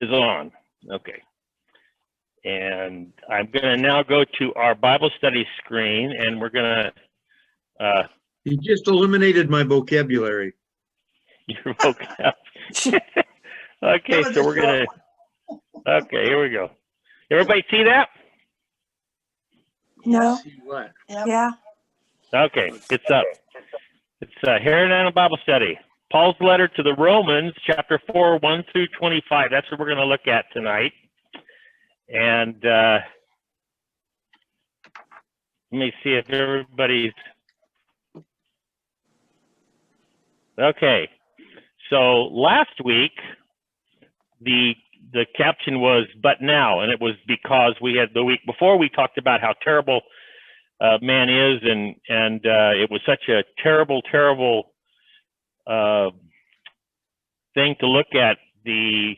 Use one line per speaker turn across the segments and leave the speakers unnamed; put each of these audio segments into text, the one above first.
is on. Okay. And I'm going to now go to our Bible study screen, and we're going to...
You just eliminated my vocabulary.
Your vocabulary. Okay, so we're going to... Okay, here we go. Everybody see that?
No.
See what?
Yeah.
Okay, it's up. It's Herron Bible Study. Paul's letter to the Romans, chapter 4, 1 through 25. That's what we're going to look at tonight. And let me see if everybody's... Okay. So last week, the caption was, but now, and it was because we had the week before we talked about how terrible man is, and it was such a terrible thing to look at, the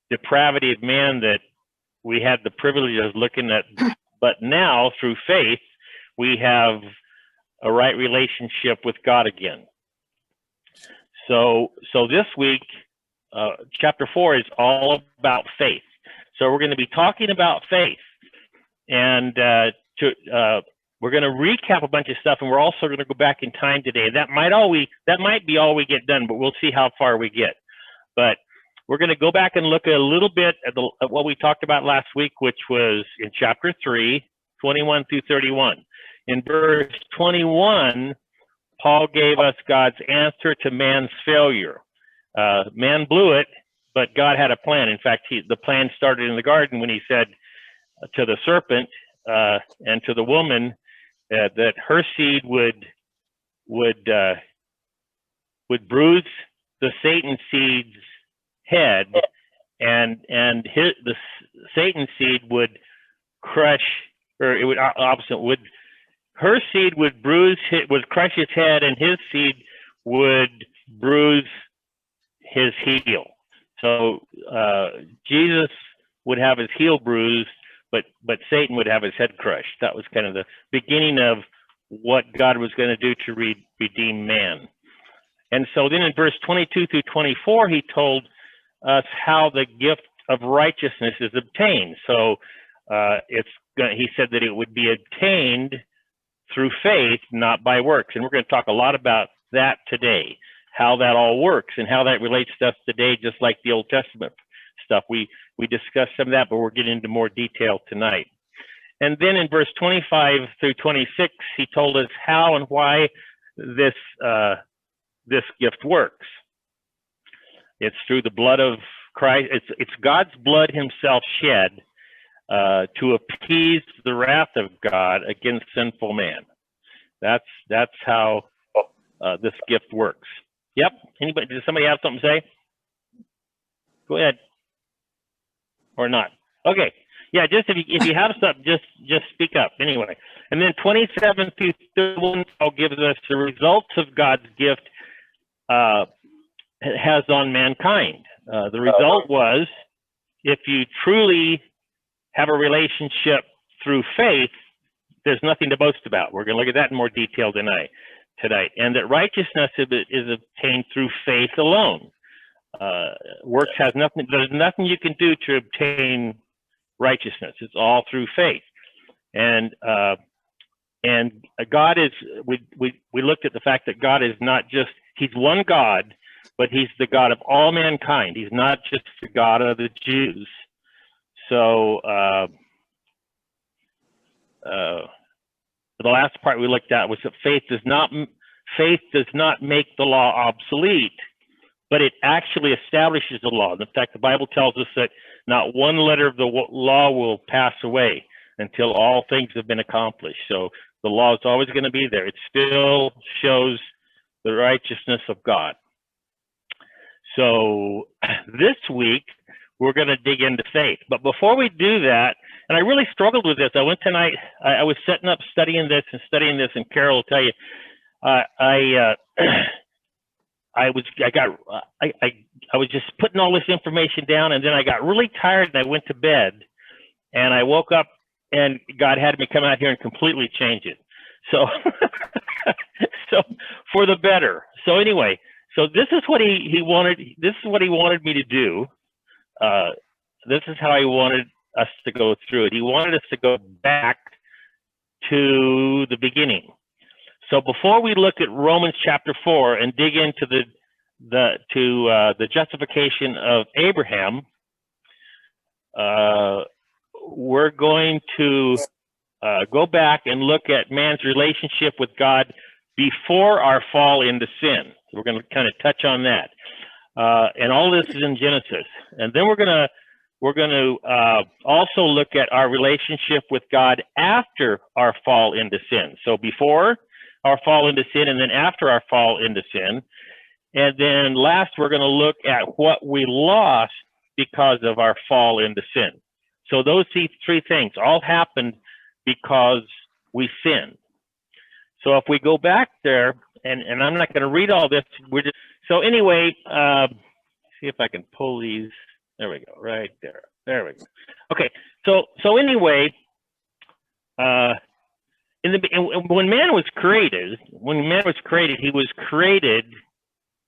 depravity of man, that we had the privilege of looking at. But now, through faith, we have a right relationship with God again. So this week, chapter 4 is all about faith. So we're going to be talking about faith, and we're going to recap a bunch of stuff, and we're also going to go back in time today. That might be all we get done, but we'll see how far we get. But we're going to go back and look at a little bit at what we talked about last week, which was in chapter 3, 21 through 31. In verse 21, Paul gave us God's answer to man's failure. Man blew it, but God had a plan. In fact, the plan started in the garden when he said to the serpent and to the woman that her seed would bruise the Satan seed's head, and the Satan seed would crush, or it would her seed would crush his head, and his seed would bruise his heel. So Jesus would have his heel bruised, but Satan would have his head crushed. That was kind of the beginning of what God was going to do to redeem man. And so then in verse 22 through 24, he told us how the gift of righteousness is obtained. So he said that it would be obtained through faith, not by works. And we're going to talk a lot about that today, how that all works and how that relates to us today, just like the Old Testament stuff. We discussed some of that, but we're getting into more detail tonight. And then in verse 25 through 26, he told us how and why this gift works. It's through the blood of Christ. It's God's blood himself shed to appease the wrath of God against sinful man. That's how this gift works. Yep. Does somebody have something to say? Go ahead. Or not? Okay. Yeah. Just if you have something, just speak up. Anyway. And then 27 through 31 gives us the results of God's gift has on mankind. The result was, if you truly have a relationship through faith, there's nothing to boast about. We're going to look at that in more detail tonight. And that righteousness is obtained through faith alone. Works has nothing. There's nothing you can do to obtain righteousness. It's all through faith. And God is. We looked at the fact that God is not just. He's one God, but he's the God of all mankind. He's not just the God of the Jews. So the last part we looked at was that faith does not make the law obsolete, but it actually establishes the law. In fact, the Bible tells us that not one letter of the law will pass away until all things have been accomplished. So the law is always going to be there. It still shows the righteousness of God. So this week, we're going to dig into faith. But before we do that, and I really struggled with this. I went tonight, I was setting up studying this, and Carol will tell you, I was just putting all this information down, and then I got really tired and I went to bed, and I woke up and God had me come out here and completely change it. So, so for the better. So anyway, so this is what he wanted. This is what he wanted me to do. this is how he wanted us to go through it. He wanted us to go back to the beginning. So before we look at Romans chapter 4 and dig into the justification of Abraham, we're going to go back and look at man's relationship with God before our fall into sin. We're going to kind of touch on that, and all this is in Genesis. And then we're going to also look at our relationship with God after our fall into sin. So before our fall into sin, and then after our fall into sin. And then last, we're going to look at what we lost because of our fall into sin. So those three things all happened because we sinned. So if we go back there, and I'm not going to read all this, so anyway, see if I can pull these. There we go, right there. There we go. Okay, so anyway, when man was created, he was created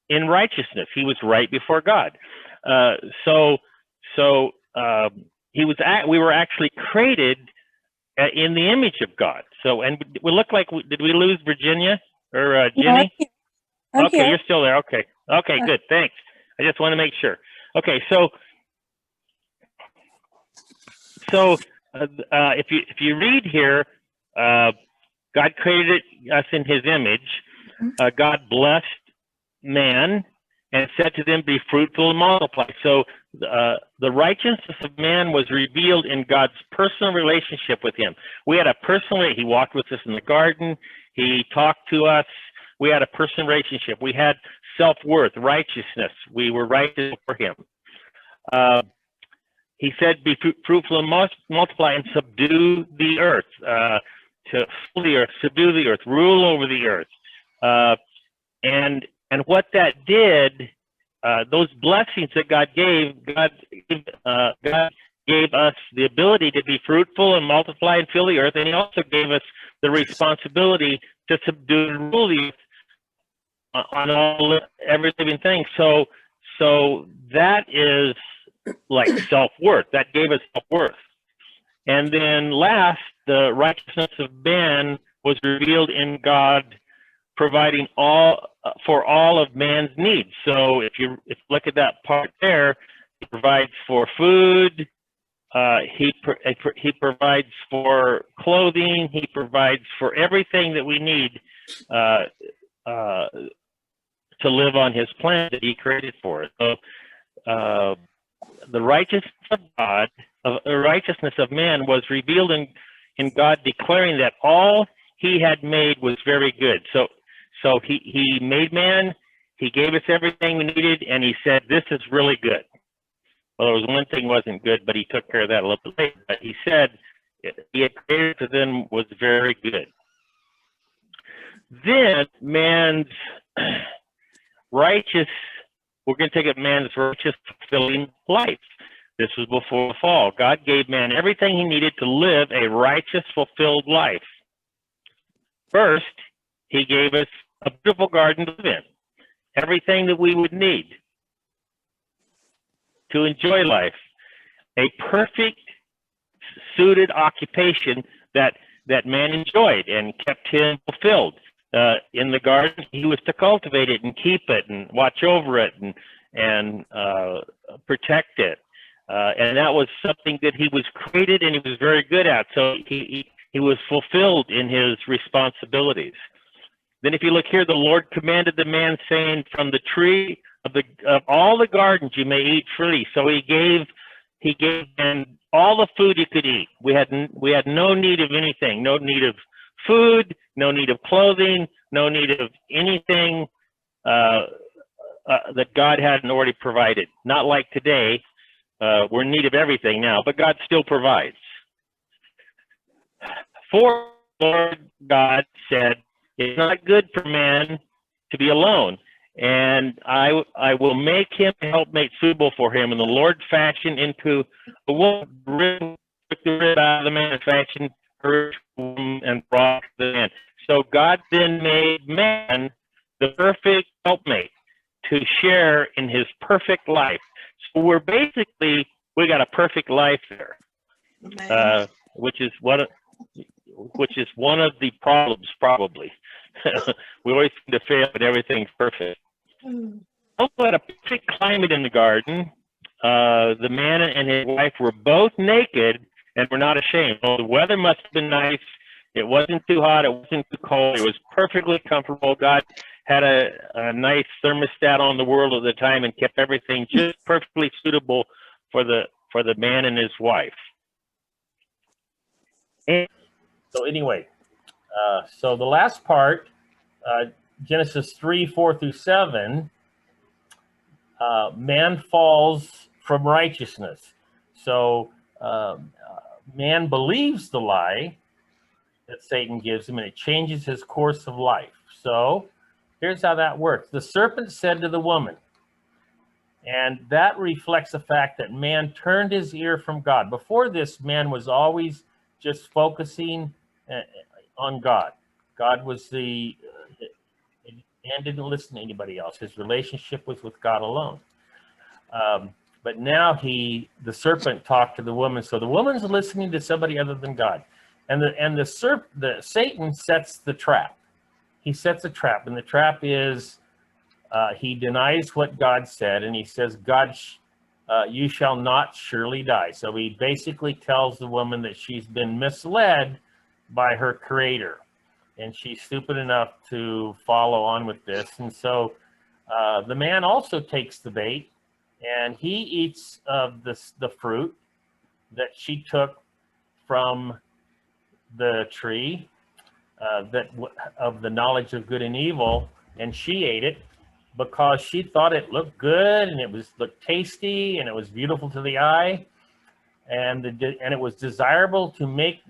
in righteousness. He was right before God. We were actually created in the image of God. So, and we look like, did we lose Virginia or Jenny?
No, I'm
Okay,
here.
you're still there. Okay, good. Thanks. I just want to make sure. Okay, so if you read here, God created us in His image. God blessed man and said to them, "Be fruitful and multiply." So the righteousness of man was revealed in God's personal relationship with Him. We had a personal. He walked with us in the garden. He talked to us. We had a personal relationship. We had self-worth, righteousness. We were righteous for Him. He said, "Be fruitful and multiply and subdue the earth." To fill the earth, subdue the earth, rule over the earth, and what that did, those blessings that God gave, God gave us the ability to be fruitful and multiply and fill the earth, and He also gave us the responsibility to subdue and rule the earth on every living thing. So that is like self-worth. That gave us self-worth. And then last, the righteousness of man was revealed in God providing for all of man's needs. So if you look at that part there, He provides for food, he provides for clothing, He provides for everything that we need to live on His planet that He created for us. So the righteousness of God, the righteousness of man was revealed in God, declaring that all He had made was very good. So he made man, He gave us everything we needed, and He said, "This is really good." Well, there was one thing wasn't good, but He took care of that a little bit later. But He said He had created to them was very good. Then man's righteous, we're going to take up man's righteous, fulfilling life. This was before the fall. God gave man everything he needed to live a righteous, fulfilled life. First, He gave us a beautiful garden to live in, everything that we would need to enjoy life, a perfect, suited occupation that man enjoyed and kept him fulfilled. In the garden, he was to cultivate it and keep it and watch over it and protect it. And that was something that he was created and he was very good at. So he was fulfilled in his responsibilities. Then if you look here, the Lord commanded the man, saying, "From the tree of all the gardens you may eat freely." So he gave him all the food he could eat. We had no need of anything, no need of food, no need of clothing, no need of anything that God hadn't already provided. Not like today. We're in need of everything now, but God still provides. For Lord God said, "It's not good for man to be alone, and I will make him a helpmate suitable for him." And the Lord fashioned into a woman, took the rib out of the man, and fashioned her and brought the man. So God then made man the perfect helpmate to share in his perfect life. So we're basically we got a perfect life there, which is one of the problems, probably. We always seem to fail, but everything's perfect. Also had a perfect climate in the garden. The man and his wife were both naked and were not ashamed. Well, the weather must have been nice. It wasn't too hot. It wasn't too cold. It was perfectly comfortable. God had a nice thermostat on the world at the time and kept everything just perfectly suitable for the man and his wife. And so anyway, so the last part, Genesis 3:4-7, man falls from righteousness. So man believes the lie that Satan gives him, and it changes his course of life. So here's how that works. The serpent said to the woman, and that reflects the fact that man turned his ear from God. Before this, man was always just focusing on God. God was man didn't listen to anybody else. His relationship was with God alone. But now the serpent talked to the woman, so the woman's listening to somebody other than God. And Satan sets the trap. He sets a trap, and the trap is he denies what God said, and he says, God, you shall not surely die. So he basically tells the woman that she's been misled by her creator, and she's stupid enough to follow on with this. And so the man also takes the bait, and he eats of the fruit that she took from the tree of the knowledge of good and evil, and she ate it because she thought it looked good and it looked tasty and it was beautiful to the eye, and it was desirable to make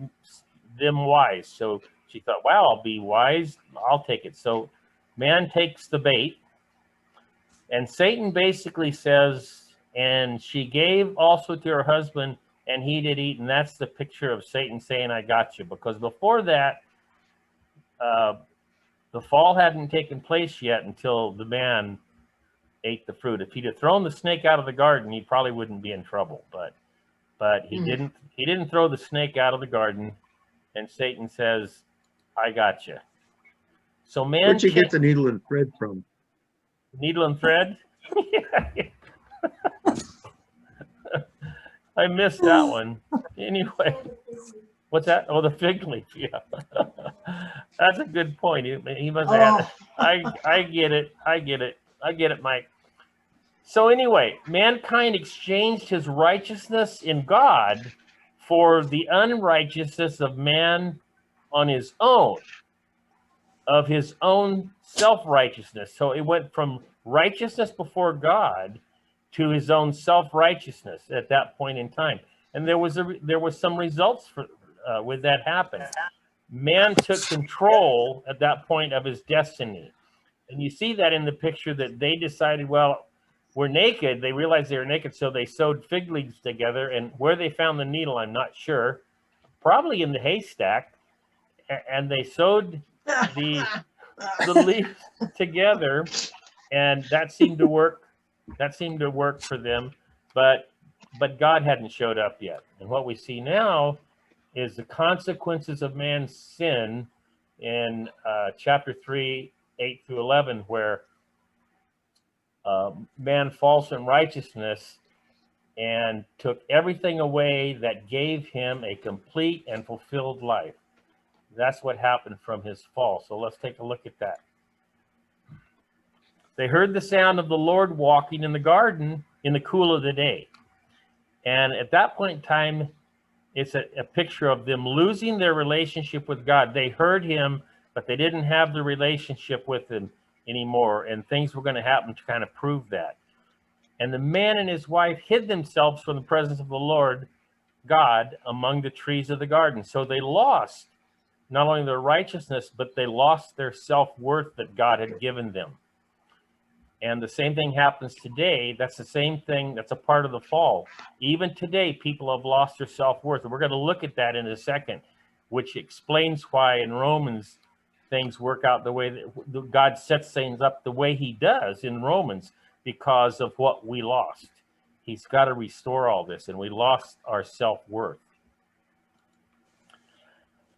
them wise. So she thought, wow, I'll be wise, I'll take it. So man takes the bait, and Satan basically says, and she gave also to her husband, and he did eat. And that's the picture of Satan saying, I got you. Because before that, the fall hadn't taken place yet until the man ate the fruit. If he'd have thrown the snake out of the garden, he probably wouldn't be in trouble. But he didn't. He didn't throw the snake out of the garden, and Satan says, I got you. So man,
where'd you get the needle and thread from?
Needle and thread? I missed that one. Anyway, what's that? Oh, the fig leaf. Yeah, that's a good point. He must have. I get it. I get it, Mike. So anyway, mankind exchanged his righteousness in God for the unrighteousness of man on his own, of his own self-righteousness. So it went from righteousness before God to his own self-righteousness at that point in time. And there was some results with that happen. Man took control at that point of his destiny. And you see that in the picture that they decided, well, we're naked. They realized they were naked, so they sewed fig leaves together. And where they found the needle, I'm not sure. Probably in the haystack. And they sewed the leaves together, and that seemed to work. That seemed to work for them, but God hadn't showed up yet. And what we see now is the consequences of man's sin in chapter 3, 8-11, where man falls from righteousness and took everything away that gave him a complete and fulfilled life. That's what happened from his fall. So let's take a look at that. They heard the sound of the Lord walking in the garden in the cool of the day. And at that point in time, it's a picture of them losing their relationship with God. They heard him, but they didn't have the relationship with him anymore. And things were going to happen to kind of prove that. And the man and his wife hid themselves from the presence of the Lord God among the trees of the garden. So they lost not only their righteousness, but they lost their self-worth that God had given them. And the same thing happens today. That's the same thing. That's a part of the fall. Even today, people have lost their self-worth. And we're going to look at that in a second, which explains why in Romans things work out the way that God sets things up the way he does in Romans, because of what we lost.
He's got to restore all this, and we lost our self-worth.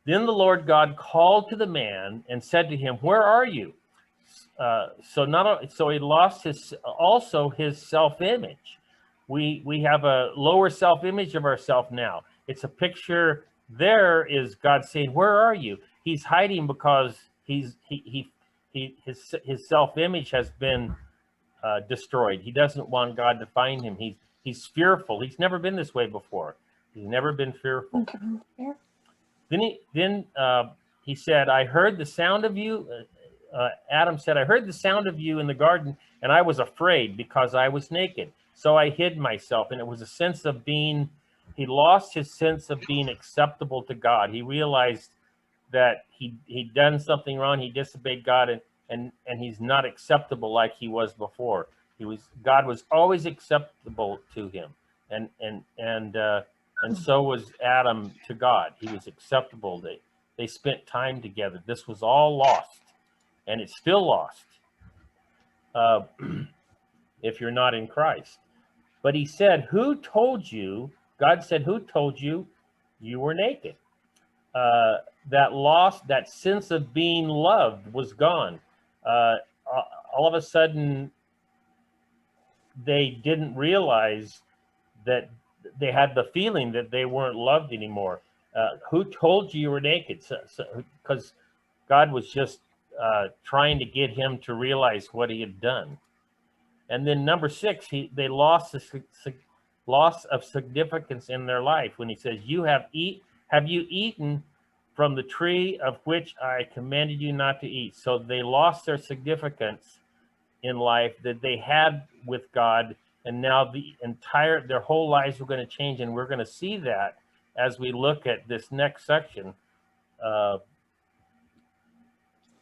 Then the Lord God called to the man and said to him, "Where are you?" So he lost his self-image. We have a lower self-image of ourselves now. It's a picture. There is God saying, "Where are you?" He's hiding because his self-image has been destroyed. He doesn't want God to find him. He's fearful. He's never been this way before. He's never been fearful.
Okay. Yeah.
Then he said, "I heard the sound of you." Adam said, "I heard the sound of you in the garden, and I was afraid because I was naked. So I hid myself." And it was a sense of being, he lost his sense of being acceptable to God. He realized that he'd done something wrong. He disobeyed God, and he's not acceptable like he was before. God was always acceptable to him. And so was Adam to God. He was acceptable. They spent time together. This was all lost. And it's still lost if you're not in Christ. But he said, "Who told you?" God said, "Who told you you were naked?" That sense of being loved was gone. All of a sudden, they didn't realize that they had the feeling that they weren't loved anymore. Who told you were naked? Because God was just trying to get him to realize what he had done. And then number 6, they lost the loss of significance in their life when he says, have you eaten from the tree of which I commanded you not to eat? So they lost their significance in life that they had with God, and now their whole lives were going to change, and we're going to see that as we look at this next section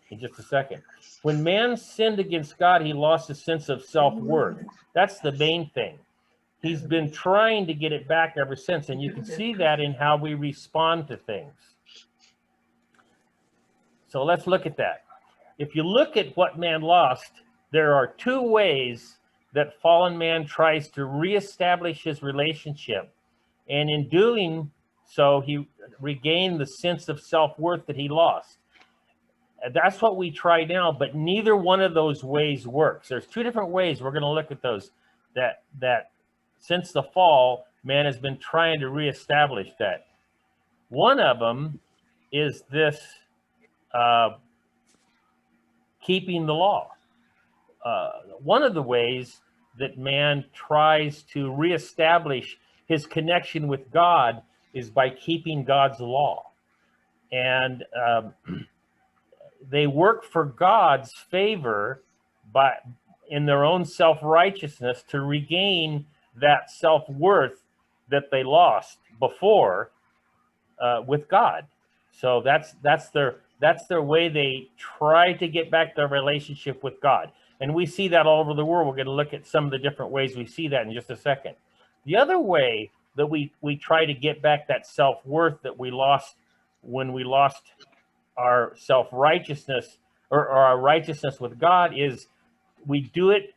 in just a second. When man sinned against God, he lost a sense of self-worth. That's the main thing. He's been trying to get it back ever since, and you can see that in how we respond to things. So let's look at that. If you look at what man lost, there are 2 ways that fallen man tries to reestablish his relationship. And in doing so, he regained the sense of self-worth that he lost. That's what we try now, but neither one of those ways works. There's 2 different ways. We're going to look at those that since the fall, man has been trying to reestablish that. One of them is this keeping the law. One of the ways that man tries to reestablish his connection with God is by keeping God's law. And they work for God's favor in their own self-righteousness to regain that self-worth that they lost before with God. So that's their way they try to get back their relationship with God. And we see that all over the world. We're going to look at some of the different ways we see that in just a second. The other way that we try to get back that self-worth that we lost when we lost our self-righteousness or our righteousness with God is we do it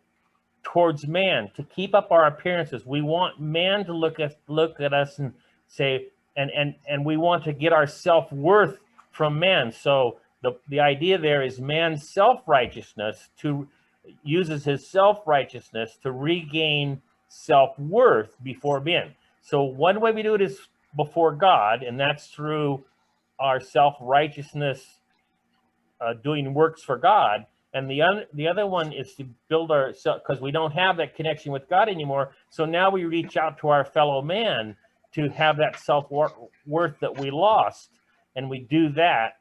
towards man to keep up our appearances. We want man to look at us and say, and we want to get our self-worth from man. So the idea there is man's self-righteousness uses his self-righteousness to regain self-worth before men. So one way we do it is before God, and that's through our self-righteousness doing works for God. And the other one is to build ourselves, because we don't have that connection with God anymore. So now we reach out to our fellow man to have that self-worth that we lost. And we do that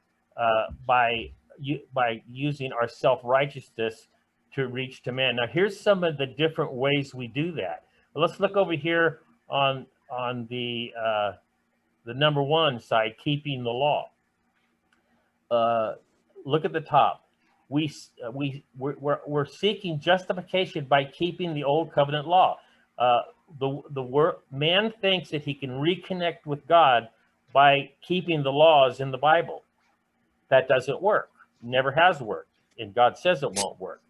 by using our self-righteousness to reach to man. Now, here's some of the different ways we do that. Well, let's look over here on the number 1 side, keeping the law. Look at the top. We're seeking justification by keeping the old covenant law. Man thinks that he can reconnect with God by keeping the laws in the Bible. That doesn't work. Never has worked, and God says it won't work.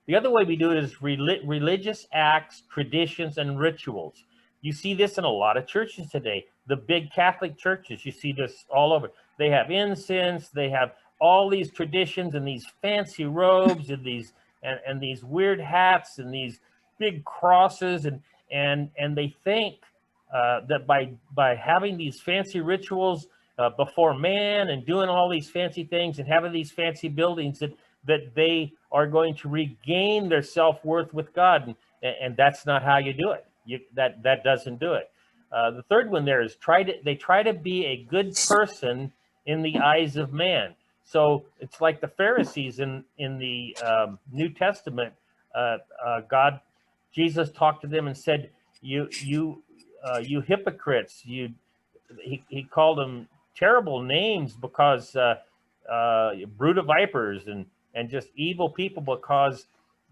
The other way we do it is religious acts, traditions, and rituals. You see this in a lot of churches today. The big Catholic churches, you see this all over. They have incense, they have all these traditions and these fancy robes and these weird hats and these big crosses, and they think that by having these fancy rituals before man and doing all these fancy things and having these fancy buildings, that they are going to regain their self-worth with God, and that's not how you do it. That doesn't do it. The third one there is they try to be a good person in the eyes of man. So it's like the Pharisees in the New Testament. Jesus talked to them and said, "You hypocrites! He called them terrible names because brood of vipers and just evil people, because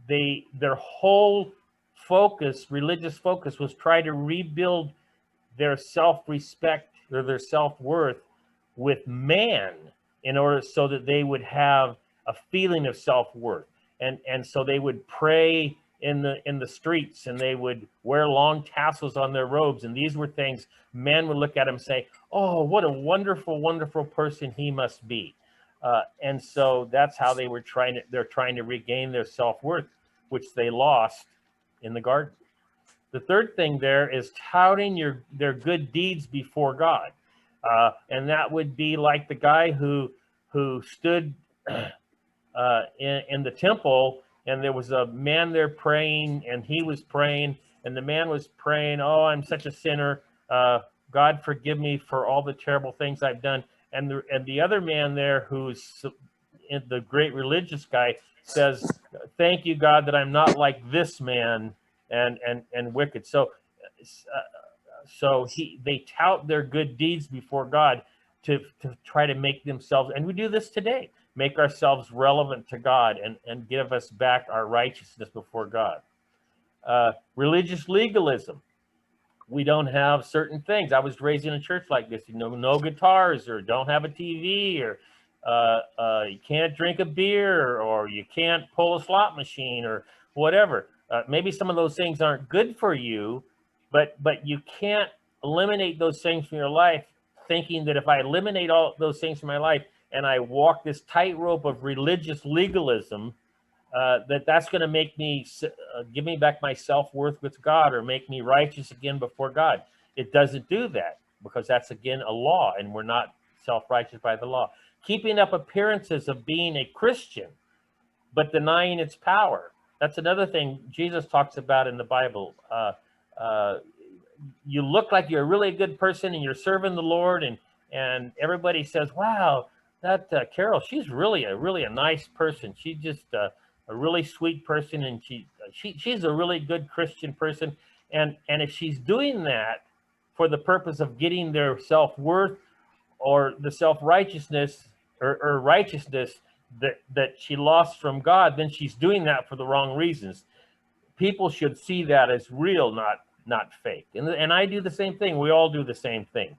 their whole religious focus, was try to rebuild their self-respect or their self-worth with man in order so that they would have a feeling of self-worth. And so they would pray in the streets, and they would wear long tassels on their robes. And these were things men would look at him and say, "Oh, what a wonderful, wonderful person he must be." And so that's how they're trying to regain their self-worth, which they lost in the garden. The third thing there is touting their good deeds before God. And that would be like the guy who stood in the temple, and there was a man there praying, and he was praying, and the man was praying, "Oh, I'm such a sinner. God, forgive me for all the terrible things I've done." And the other man there, who's the great religious guy, says, "Thank you, God, that I'm not like this man and wicked." So they tout their good deeds before God to try to make themselves, and we do this today, make ourselves relevant to God and give us back our righteousness before God. Religious legalism. We don't have certain things. I was raised in a church like this, no guitars, or don't have a TV, or you can't drink a beer, or you can't pull a slot machine, or whatever. Maybe some of those things aren't good for you, but you can't eliminate those things from your life, thinking that if I eliminate all those things from my life and I walk this tightrope of religious legalism, that's going to make me give me back my self-worth with God, or make me righteous again before God. It doesn't do that, because that's, again, a law, and we're not self-righteous by the law. Keeping up appearances of being a Christian, but denying its power. That's another thing Jesus talks about in the Bible. You look like you're a really good person, and you're serving the Lord, and everybody says, "Wow, that Carol, she's really a nice person. She's just a really sweet person, and she's a really good Christian person." And if she's doing that for the purpose of getting their self-worth or the self-righteousness or righteousness that she lost from God, then she's doing that for the wrong reasons. People should see that as real, not fake. And I do the same thing. We all do the same thing.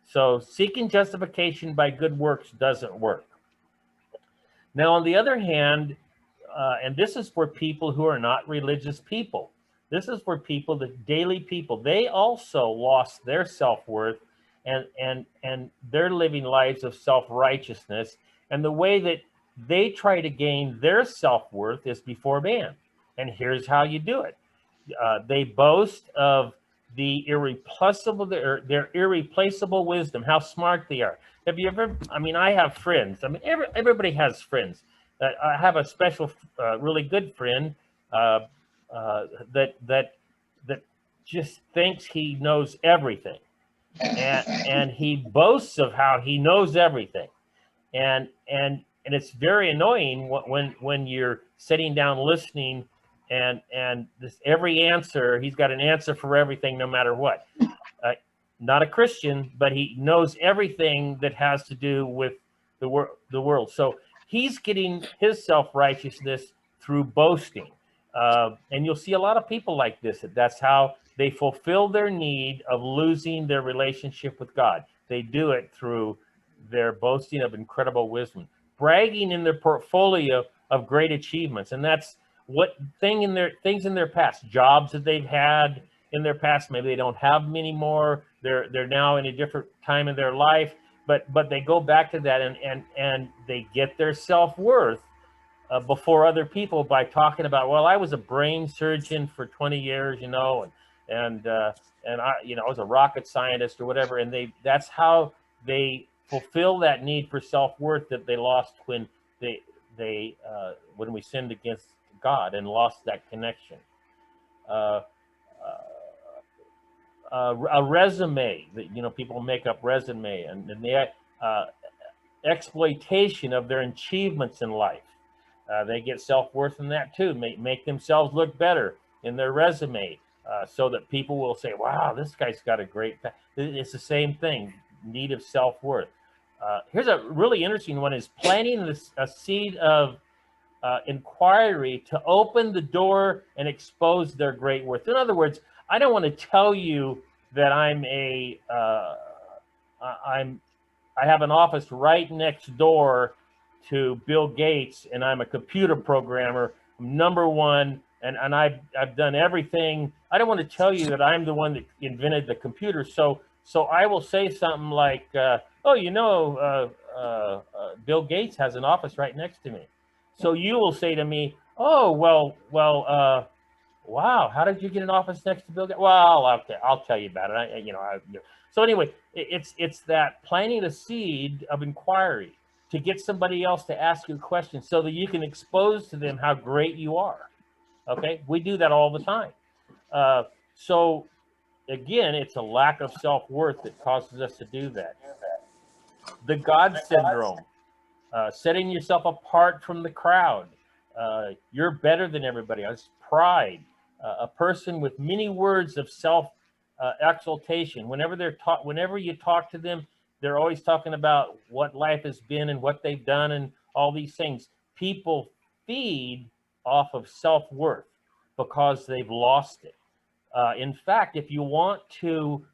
So seeking justification by good works doesn't work. Now, on the other hand, and this is for people who are not religious people. This is for people, the daily people. They also lost their self-worth, and they're living lives of self-righteousness. And the way that they try to gain their self-worth is before man. And here's how you do it. They boast of their irreplaceable wisdom, how smart they are. Have you ever, I have friends. Everybody has friends. I have a special, really good friend that just thinks he knows everything. And he boasts of how he knows everything. And it's very annoying when you're sitting down listening, and this every answer, he's got an answer for everything, no matter what. Not a Christian, but he knows everything that has to do with the world. So he's getting his self-righteousness through boasting. And you'll see a lot of people like this. That's how they fulfill their need of losing their relationship with God. They do it through their boasting of incredible wisdom, bragging in their portfolio of great achievements. And that's what things in their past, jobs that they've had in their past. Maybe they don't have them anymore. They're now in a different time in their life, but they go back to that, and they get their self-worth before other people by talking about, well, I was a brain surgeon for 20 years, and I was a rocket scientist or whatever, and that's how they fulfill that need for self-worth that they lost when when we sinned against God and lost that connection. Uh, a resume that people make up resume, and the exploitation of their achievements in life. They get self-worth in that too. Make themselves look better in their resume, so that people will say, "Wow, this guy's got a great." It's the same thing. Need of self-worth. Here's a really interesting one: is planting a seed of inquiry to open the door and expose their great worth. In other words, I don't want to tell you that I have an office right next door to Bill Gates, and I'm a computer programmer, number one, and I've done everything. I don't want to tell you that I'm the one that invented the computer. So I will say something like, Bill Gates has an office right next to me. So you will say to me, oh, wow, how did you get an office next to Bill Gates? Well, I'll tell you about it. So anyway, it's that planting a seed of inquiry to get somebody else to ask you a question so that you can expose to them how great you are. Okay, we do that all the time. So again, it's a lack of self-worth that causes us to do that. The God syndrome, setting yourself apart from the crowd. You're better than everybody else. Pride. A person with many words of self exaltation. Whenever you talk to them, they're always talking about what life has been and what they've done and all these things. People feed off of self-worth because they've lost it. In fact, if you want to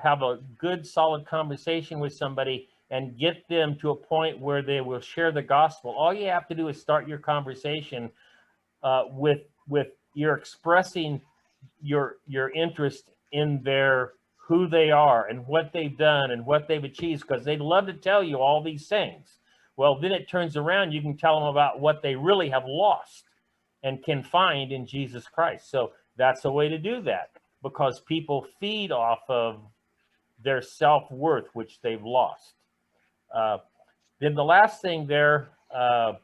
have a good, solid conversation with somebody and get them to a point where they will share the gospel, all you have to do is start your conversation with you're expressing your interest in who they are and what they've done and what they've achieved, because they'd love to tell you all these things. Well, then it turns around, you can tell them about what they really have lost and can find in Jesus Christ. So that's a way to do that, because people feed off of their self-worth, which they've lost. Then the last thing there, the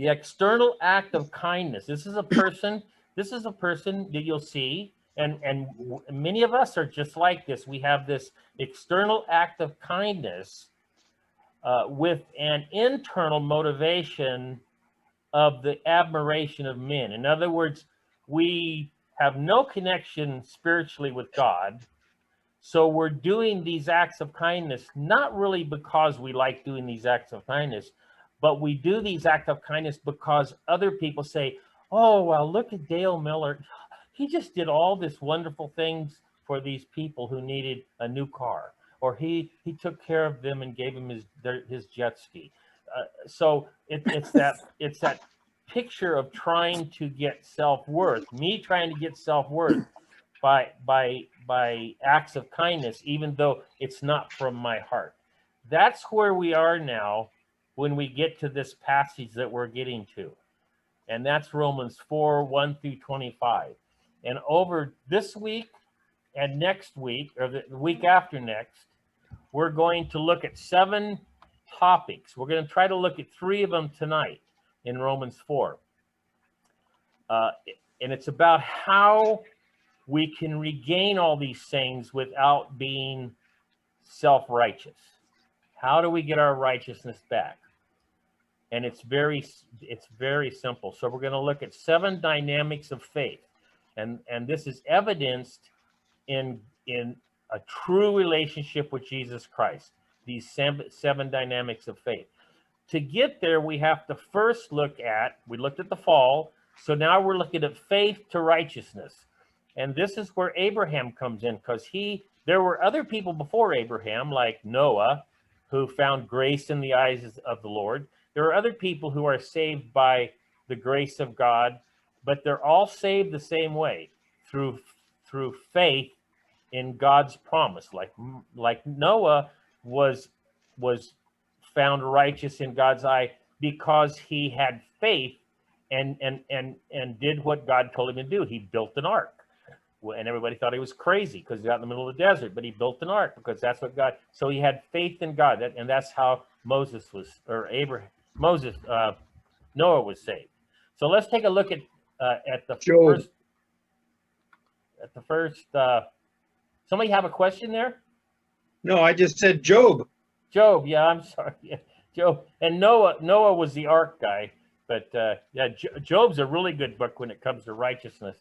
external act of kindness. This is a person that you'll see, and many of us are just like this. We have this external act of kindness with an internal motivation of the admiration of men. In other words, we have no connection spiritually with God, so we're doing these acts of kindness not really because we like doing these acts of kindness, but we do these acts of kindness because other people say, oh, well, look at Dale Miller. He just did all this wonderful things for these people who needed a new car, or he took care of them and gave them his jet ski. So it's that picture of trying to get self-worth, me trying to get self-worth by acts of kindness, even though it's not from my heart. That's where we are now when we get to this passage that we're getting to. And that's Romans 4, 1 through 25. And over this week and next week, or the week after next, we're going to look at 7 topics. We're going to try to look at 3 of them tonight in Romans 4. And it's about how we can regain all these things without being self-righteous. How do we get our righteousness back? And it's very simple. So we're going to look at 7 dynamics of faith. And this is evidenced in a true relationship with Jesus Christ, these 7 dynamics of faith. To get there, we have to first we looked at the fall, so now we're looking at faith to righteousness. And this is where Abraham comes in, because there were other people before Abraham, like Noah, who found grace in the eyes of the Lord. There are other people who are saved by the grace of God, but they're all saved the same way, through faith in God's promise. Like Noah was found righteous in God's eye because he had faith and did what God told him to do. He built an ark. And everybody thought he was crazy because he's out in the middle of the desert, but he built an ark because that's what God. So he had faith in God, and that's how Noah was saved. So let's take a look at the
Job.
first. Somebody have a question there?
No, I just said Job.
Job, yeah, I'm sorry, yeah, Job, and Noah was the ark guy, but yeah, Job's a really good book when it comes to righteousness.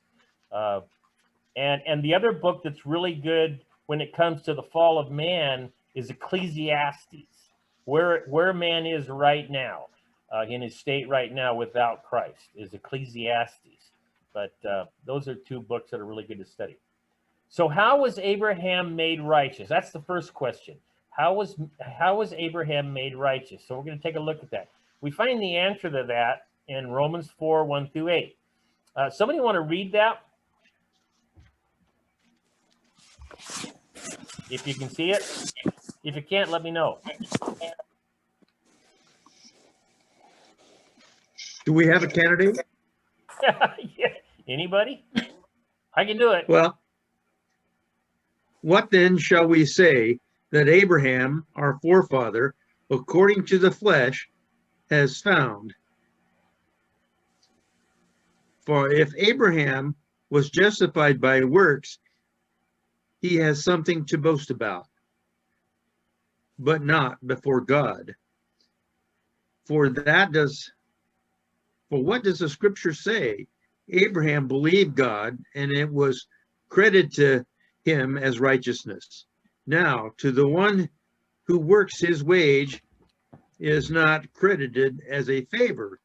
And the other book that's really good when it comes to the fall of man is Ecclesiastes, where man is right now, in his state right now without Christ, is Ecclesiastes. But those are two books that are really good to study. So how was Abraham made righteous? That's the first question. How was Abraham made righteous? So we're going to take a look at that. We find the answer to that in Romans 4, 1 through 8. Somebody want to read that? If you can see it. If you can't, let me know.
Do we have a candidate?
Yeah. Anybody? I can do it.
Well, what then shall we say that Abraham, our forefather, according to the flesh, has found? For if Abraham was justified by works, he has something to boast about, but not before God. For what does the scripture say? Abraham believed God, and it was credited to him as righteousness. Now, to the one who works, his wage is not credited as a favor,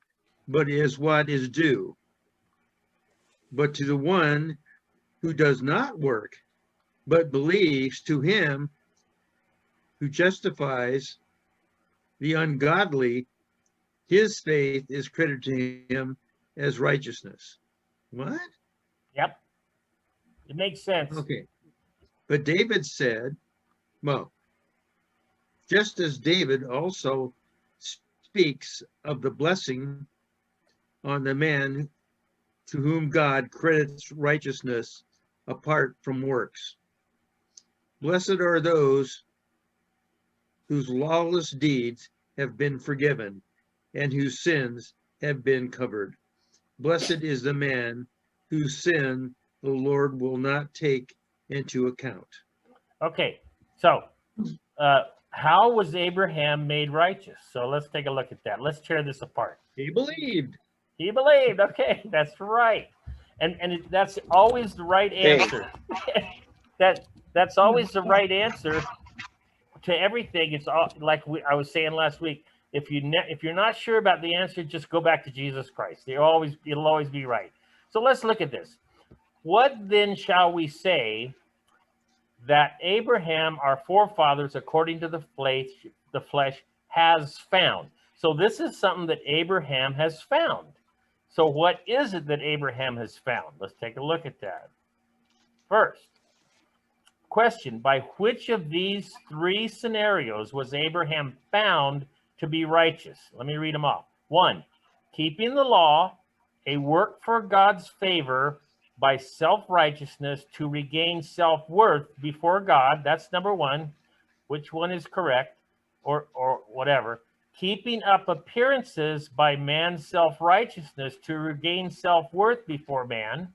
but is what is due. But to the one who does not work, but believes, to him who justifies the ungodly, his faith is credited to him as righteousness. What?
Yep. It makes sense.
Okay. But David said, well, just as David also speaks of the blessing on the man to whom God credits righteousness apart from works. Blessed are those whose lawless deeds have been forgiven and whose sins have been covered. Blessed is the man whose sin the Lord will not take into account.
Okay, so how was Abraham made righteous? So let's take a look at that. Let's tear this apart.
He believed.
He believed. Okay, that's right. And that's always the right answer. That's always the right answer to everything. It's all, like I was saying last week. If you're not sure about the answer, just go back to Jesus Christ. It'll always be right. So let's look at this. What then shall we say that Abraham, our forefathers, according to the flesh, has found? So this is something that Abraham has found. So what is it that Abraham has found? Let's take a look at that. First, question, by which of these three scenarios was Abraham found to be righteous? Let me read them off. 1, keeping the law, a work for God's favor by self-righteousness to regain self-worth before God. That's number 1. Which one is correct? Or whatever. Keeping up appearances by man's self-righteousness to regain self-worth before man.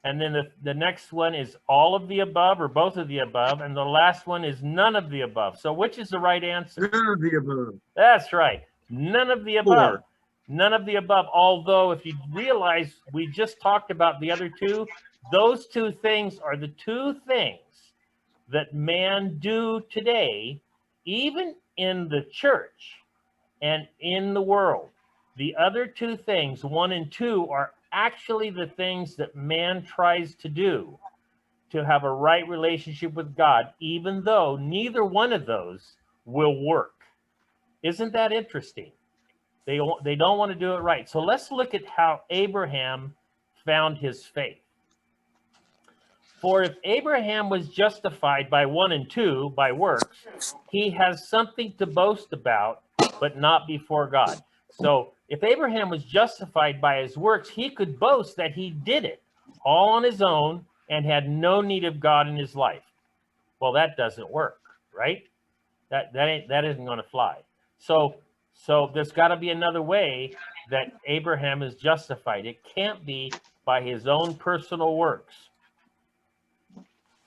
And then the next one is all of the above or both of the above. And the last one is none of the above. So which is the right answer?
None of the above.
That's right. None of the above.
4.
None of the above. Although if you realize we just talked about the other two, those two things are the two things that man do today, even in the church and in the world. The other two things, 1 and 2, are actually the things that man tries to do to have a right relationship with God, even though neither one of those will work. Isn't that interesting? They don't want to do it right. So let's look at how Abraham found his faith. For if Abraham was justified by 1 and 2 by works, he has something to boast about, but not before God. So if Abraham was justified by his works, he could boast that he did it all on his own and had no need of God in his life. Well, that doesn't work, right? That isn't going to fly. So there's got to be another way that Abraham is justified. It can't be by his own personal works.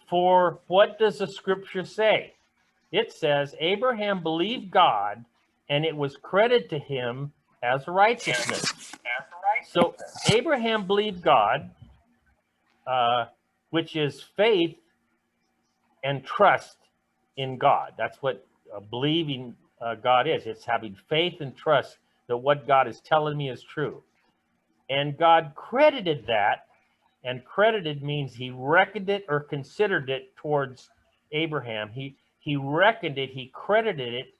For what does the scripture say? It says, Abraham believed God, and it was credited to him as righteousness. So Abraham believed God, which is faith and trust in God. That's what believing God is. It's having faith and trust that what God is telling me is true. And God credited that, and credited means he reckoned it or considered it towards Abraham. He reckoned it, he credited it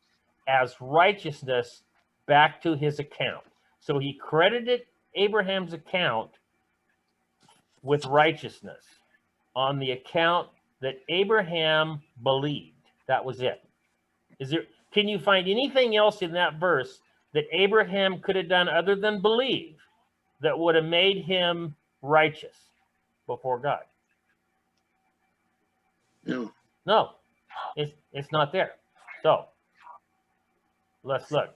as righteousness back to his account. So he credited Abraham's account with righteousness on the account that Abraham believed. That was it. Can you find anything else in that verse that Abraham could have done other than believe that would have made him righteous before God? No, it's not there. So let's look.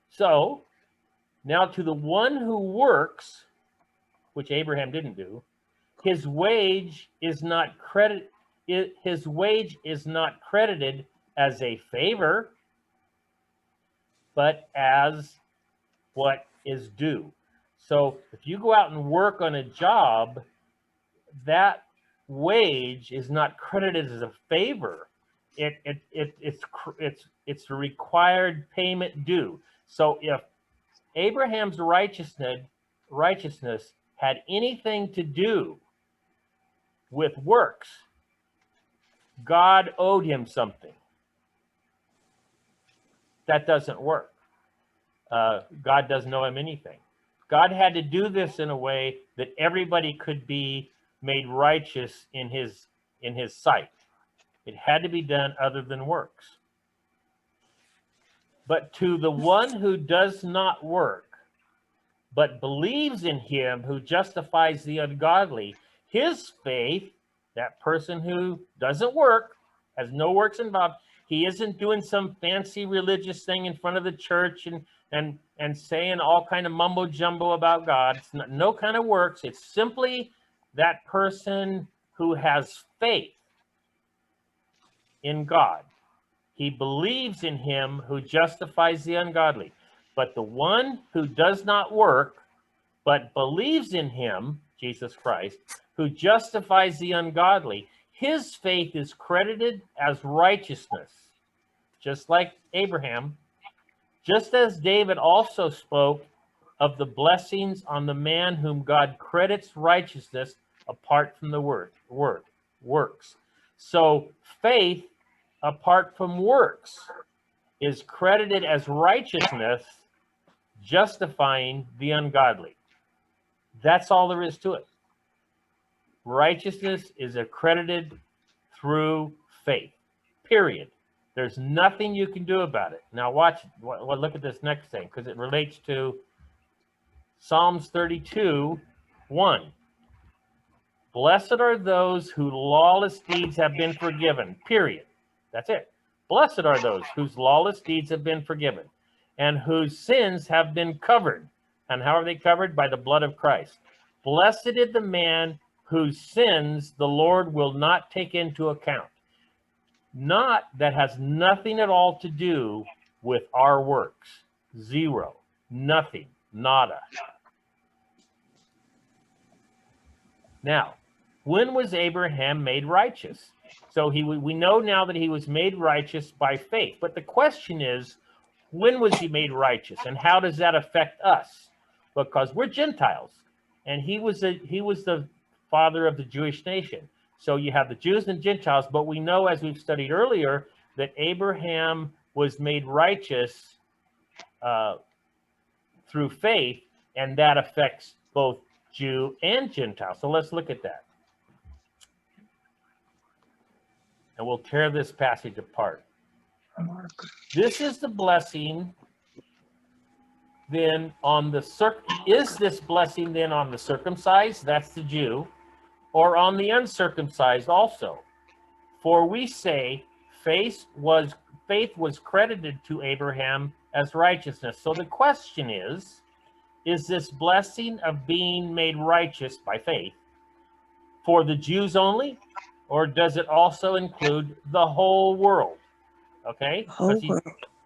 So now to the one who works, which Abraham didn't do, his wage is not credited as a favor, but as what is due. So if you go out and work on a job, that wage is not credited as a favor. It's a required payment due. So if Abraham's righteousness had anything to do with works, God owed him something. That doesn't work. God doesn't owe him anything. God had to do this in a way that everybody could be made righteous in his sight. It had to be done other than works. But to the one who does not work, but believes in him who justifies the ungodly, his faith, that person who doesn't work, has no works involved, he isn't doing some fancy religious thing in front of the church and saying all kind of mumbo jumbo about God. It's no kind of works. It's simply that person who has faith in God. He believes in him who justifies the ungodly. But the one who does not work, but believes in him, Jesus Christ, who justifies the ungodly, his faith is credited as righteousness, just like Abraham, just as David also spoke of the blessings on the man whom God credits righteousness apart from the works. So faith apart from works is credited as righteousness, justifying the ungodly. That's all there is to it. Righteousness is accredited through faith, period. There's nothing you can do about it. Now look at this next thing, because it relates to Psalms 32:1. Blessed are those whose lawless deeds have been forgiven, period. That's it. Blessed are those whose lawless deeds have been forgiven and whose sins have been covered. And how are they covered? By the blood of Christ. Blessed is the man whose sins the Lord will not take into account. That has nothing at all to do with our works. Zero. Nothing. Nada. Now, when was Abraham made righteous? So we know now that he was made righteous by faith. But the question is, when was he made righteous, and how does that affect us? Because we're Gentiles, and he was the father of the Jewish nation. So you have the Jews and Gentiles, but we know, as we've studied earlier, that Abraham was made righteous through faith, and that affects both Jew and Gentile. So let's look at that. And we'll tear this passage apart. This is the blessing then on the is this blessing then on the circumcised, that's the Jew, or on the uncircumcised also? For we say faith was credited to Abraham as righteousness. So the question is this blessing of being made righteous by faith for the Jews only, or does it also include the whole world? Okay,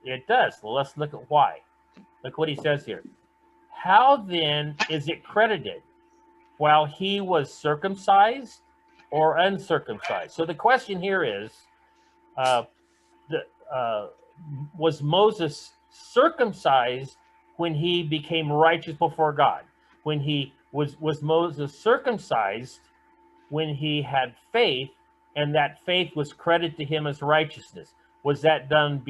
it does. Well, let's look at why. Look what he says here. How then is it credited while he was circumcised or uncircumcised? So the question here is, was Moses circumcised when he became righteous before God? When he was Moses circumcised when he had faith, and that faith was credited to him as righteousness? Was that done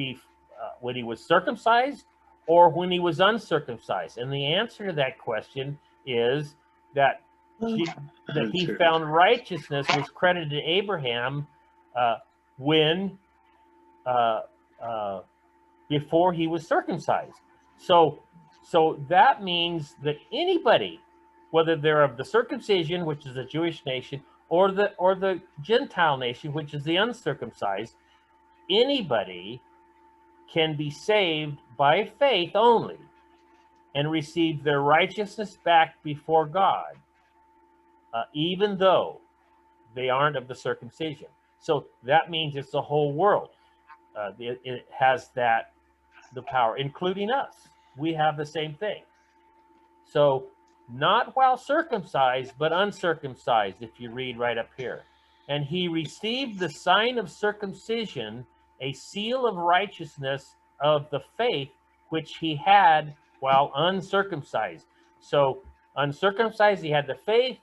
when he was circumcised or when he was uncircumcised? And the answer to that question is that he found righteousness was credited to Abraham when before he was circumcised. So that means that anybody, whether they're of the circumcision, which is the Jewish nation, or the Gentile nation, which is the uncircumcised, anybody can be saved by faith only and receive their righteousness back before God, even though they aren't of the circumcision. So that means it's the whole world. It has the power, including us. We have the same thing. So not while circumcised, but uncircumcised, if you read right up here. And he received the sign of circumcision, a seal of righteousness of the faith which he had while uncircumcised. So uncircumcised, he had the faith.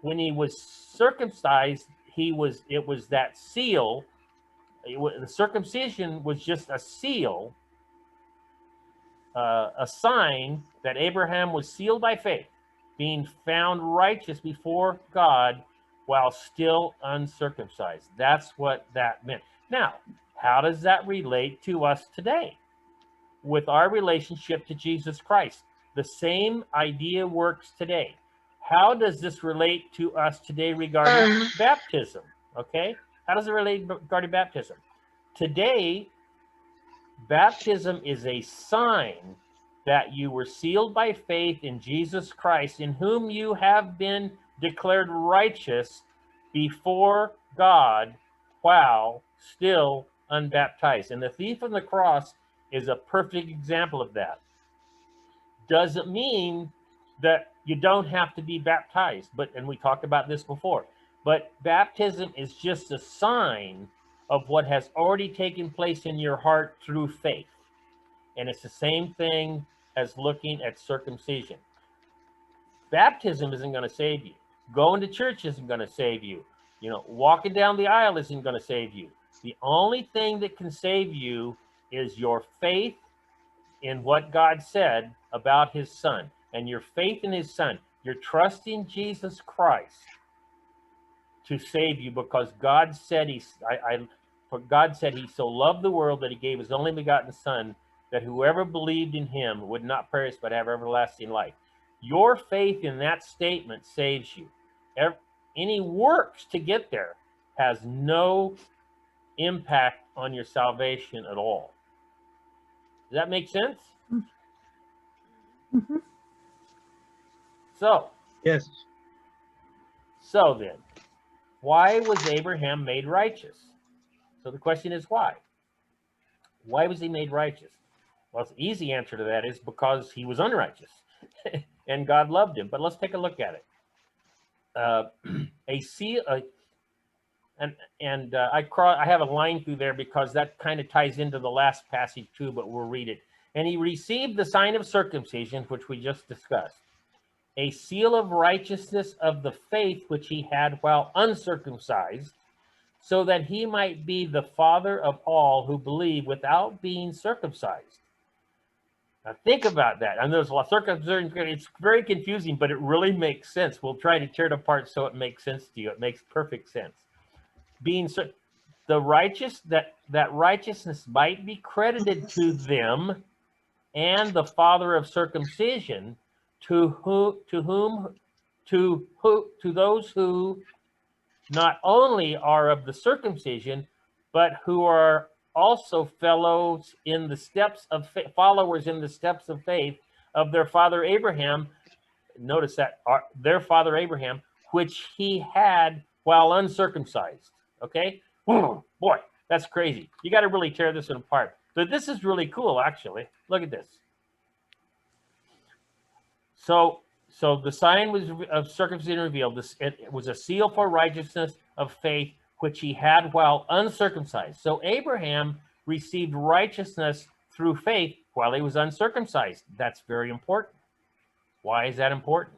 When he was circumcised, it was that seal. The circumcision was just a seal, a sign that Abraham was sealed by faith, being found righteous before God while still uncircumcised. That's what that meant. Now, how does that relate to us today with our relationship to Jesus Christ? The same idea works today. How does this relate to us today regarding baptism? Okay, how does it relate regarding baptism? Today, baptism is a sign that you were sealed by faith in Jesus Christ, in whom you have been declared righteous before God while still unbaptized. And the thief on the cross is a perfect example of that. Doesn't mean that you don't have to be baptized, and we talked about this before, but baptism is just a sign of what has already taken place in your heart through faith. And it's the same thing as looking at circumcision. Baptism isn't going to save you. Going to church isn't going to save you. Walking down the aisle isn't going to save you. The only thing that can save you is your faith in what God said about his son, and your faith in his son. You're trusting Jesus Christ to save you, because God said God said he so loved the world that he gave his only begotten son, that whoever believed in him would not perish but have everlasting life. Your faith in that statement saves you. Any works to get there has no impact on your salvation at all. Does that make sense?
Mm-hmm.
So,
Yes.
So then, why was Abraham made righteous? So the question is why? Why was he made righteous? Well, the easy answer to that is because he was unrighteous and God loved him. But let's take a look at it. I have a line through there because that kind of ties into the last passage too, but we'll read it. And he received the sign of circumcision, which we just discussed, a seal of righteousness of the faith which he had while uncircumcised, so that he might be the father of all who believe without being circumcised. Now think about that. And there's a lot of circumcision. It's very confusing, but it really makes sense. We'll try to tear it apart so it makes sense to you. It makes perfect sense. Being the righteous, that righteousness might be credited to them, and the father of circumcision, to those who not only are of the circumcision, but who are also fellows in the steps of followers in the steps of faith of their father Abraham. Notice that their father Abraham, which he had while uncircumcised. Okay, boy, that's crazy. You got to really tear this apart. But this is really cool, actually. Look at this. So the sign was of circumcision revealed. It was a seal for righteousness of faith, which he had while uncircumcised. So Abraham received righteousness through faith while he was uncircumcised. That's very important. Why is that important?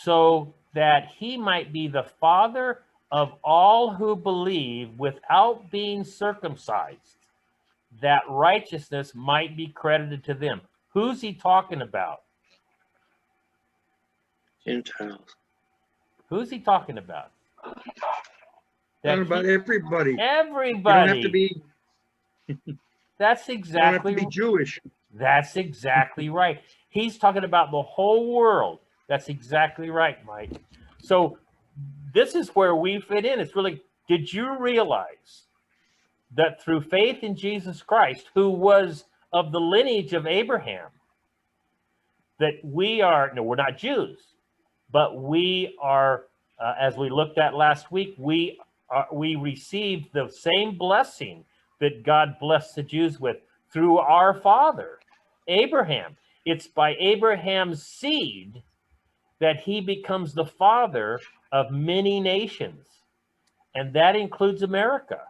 So that he might be the father of all who believe without being circumcised, that righteousness might be credited to them. Who's he talking about?
Gentiles.
Who's he talking about?
Talking about everybody.
Everybody.
You don't have to be.
That's exactly.
You don't have to be Jewish.
That's exactly right. He's talking about the whole world. That's exactly right, Mike. So this is where we fit in. It's really, did you realize that through faith in Jesus Christ, who was of the lineage of Abraham, that we are, no, we're not Jews, but we are, as we looked at last week, we received the same blessing that God blessed the Jews with through our father, Abraham. It's by Abraham's seed that he becomes the father of many nations. And that includes America,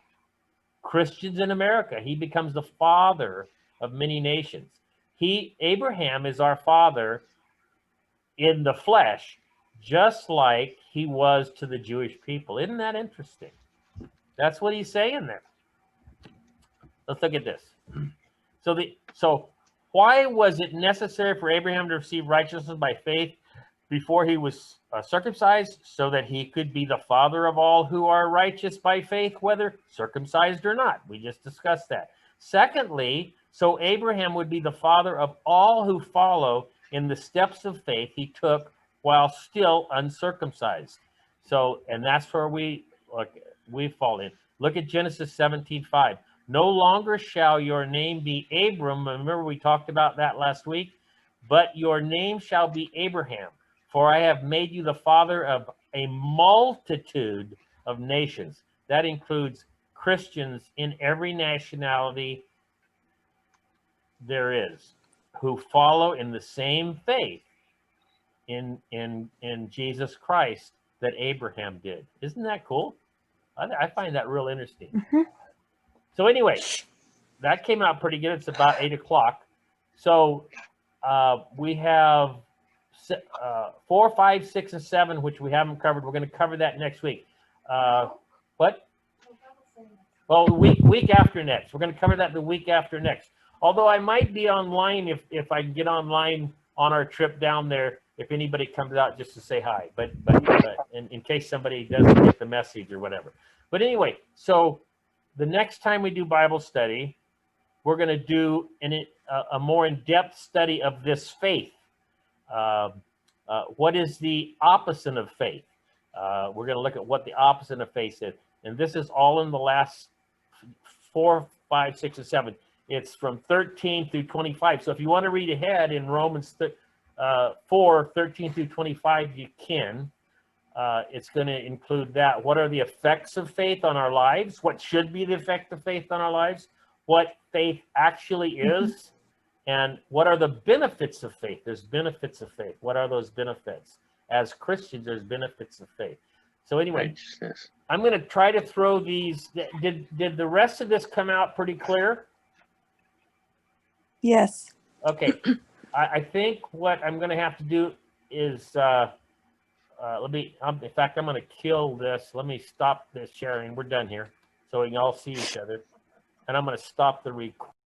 Christians in America. He becomes the father of many nations. Abraham is our father in the flesh, just like he was to the Jewish people. Isn't that interesting? That's what he's saying there. Let's look at this. So why was it necessary for Abraham to receive righteousness by faith before he was circumcised? So that he could be the father of all who are righteous by faith, whether circumcised or not. We just discussed that. Secondly, so Abraham would be the father of all who follow in the steps of faith he took while still uncircumcised. So, and that's where we fall in. Look at Genesis 17:5. No longer shall your name be Abram. Remember we talked about that last week. But your name shall be Abraham, for I have made you the father of a multitude of nations. That includes Christians in every nationality there is, who follow in the same faith in Jesus Christ that Abraham did. Isn't that cool? I find that real interesting.
Mm-hmm.
So anyway, that came out pretty good. It's about 8 o'clock. So we have 4, 5, 6, and 7, which we haven't covered. We're going to cover that next week. What? Well, week after next. We're going to cover that the week after next. Although I might be online if I can get online on our trip down there, if anybody comes out just to say hi. But in case somebody doesn't get the message or whatever. But anyway, so the next time we do Bible study, we're going to do a more in-depth study of this faith. What is the opposite of faith? We're going to look at what the opposite of faith is. And this is all in the last 4, 5, 6, and 7. It's from 13 through 25. So if you want to read ahead in Romans 4, 13 through 25, you can. It's going to include that. What are the effects of faith on our lives? What should be the effect of faith on our lives? What faith actually is? And what are the benefits of faith? There's benefits of faith. What are those benefits? As Christians, there's benefits of faith. So anyway, I'm going to try to throw these. Did the rest of this come out pretty clear?
Yes.
Okay. I think what I'm going to have to do is, in fact, I'm going to kill this. Let me stop this sharing. We're done here. So we can all see each other. And I'm going to stop the recording.